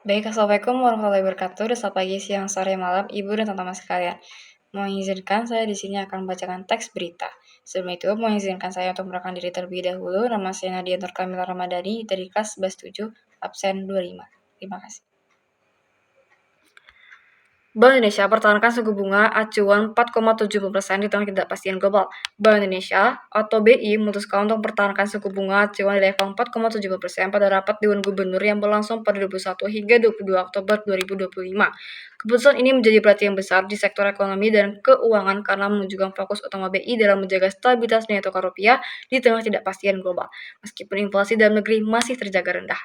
Baik, Assalamualaikum warahmatullahi wabarakatuh. Selamat pagi, siang, sore, malam, Ibu dan teman-teman sekalian. Mengizinkan saya di sini akan membacakan teks berita. Sebelum itu, mengizinkan saya untuk memperkenalkan diri terlebih dahulu. Nama saya Nadia Nur Kamila Ramadhani dari kelas 11-7, absen 25. Terima kasih. Bank Indonesia pertahankan suku bunga acuan 4,70% di tengah ketidakpastian global. Bank Indonesia atau BI memutuskan untuk mempertahankan suku bunga acuan di level 4,70% pada rapat Dewan Gubernur yang berlangsung pada 21 hingga 22 Oktober 2025. Keputusan ini menjadi perhatian besar di sektor ekonomi dan keuangan karena menunjukkan fokus utama BI dalam menjaga stabilitas nilai tukar rupiah di tengah ketidakpastian global, meskipun inflasi dalam negeri masih terjaga rendah.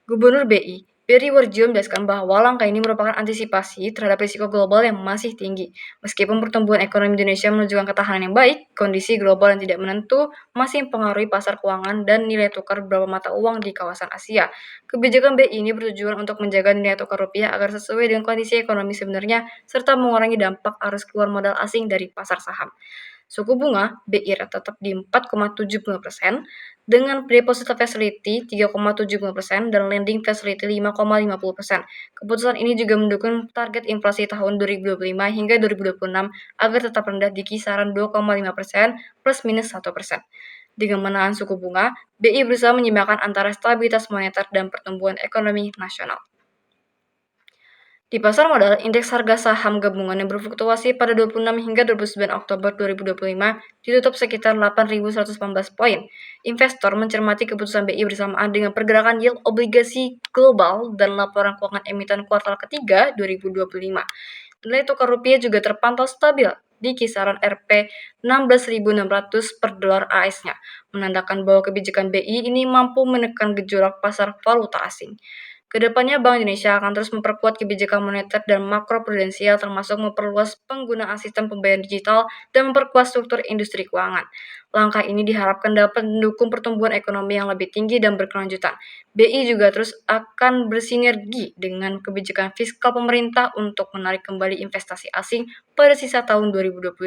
Gubernur BI, Peri Warjio menjelaskan bahwa langkah ini merupakan antisipasi terhadap risiko global yang masih tinggi. Meskipun pertumbuhan ekonomi Indonesia menunjukkan ketahanan yang baik, kondisi global yang tidak menentu masih mempengaruhi pasar keuangan dan nilai tukar beberapa mata uang di kawasan Asia. Kebijakan BI ini bertujuan untuk menjaga nilai tukar rupiah agar sesuai dengan kondisi ekonomi sebenarnya, serta mengurangi dampak arus keluar modal asing dari pasar saham. Suku bunga BI tetap di 4,70% dengan deposit facility 3,70% dan lending facility 5,50%. Keputusan ini juga mendukung target inflasi tahun 2025 hingga 2026 agar tetap rendah di kisaran 2,5% plus minus 1%. Dengan menahan suku bunga, BI berusaha menyeimbangkan antara stabilitas moneter dan pertumbuhan ekonomi nasional. Di pasar modal, indeks harga saham gabungan yang berfluktuasi pada 26 hingga 29 Oktober 2025 ditutup sekitar 8.118 poin. Investor mencermati keputusan BI bersamaan dengan pergerakan yield obligasi global dan laporan keuangan emiten kuartal ketiga 2025. Nilai tukar rupiah juga terpantau stabil di kisaran Rp 16.600 per dolar AS-nya, menandakan bahwa kebijakan BI ini mampu menekan gejolak pasar valuta asing. Kedepannya, Bank Indonesia akan terus memperkuat kebijakan moneter dan makroprudensial termasuk memperluas penggunaan sistem pembayaran digital dan memperkuat struktur industri keuangan. Langkah ini diharapkan dapat mendukung pertumbuhan ekonomi yang lebih tinggi dan berkelanjutan. BI juga terus akan bersinergi dengan kebijakan fiskal pemerintah untuk menarik kembali investasi asing pada sisa tahun 2025.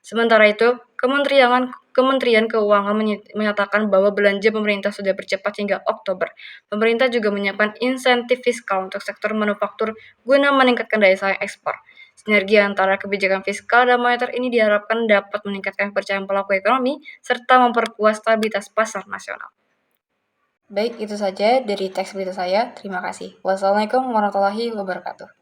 Sementara itu, Kementerian Keuangan menyatakan bahwa belanja pemerintah sudah bercepat hingga Oktober. Pemerintah juga menyiapkan insentif fiskal untuk sektor manufaktur guna meningkatkan daya saing ekspor. Sinergi antara kebijakan fiskal dan moneter ini diharapkan dapat meningkatkan kepercayaan pelaku ekonomi serta memperkuat stabilitas pasar nasional. Baik, itu saja dari teks berita saya. Terima kasih. Wassalamualaikum warahmatullahi wabarakatuh.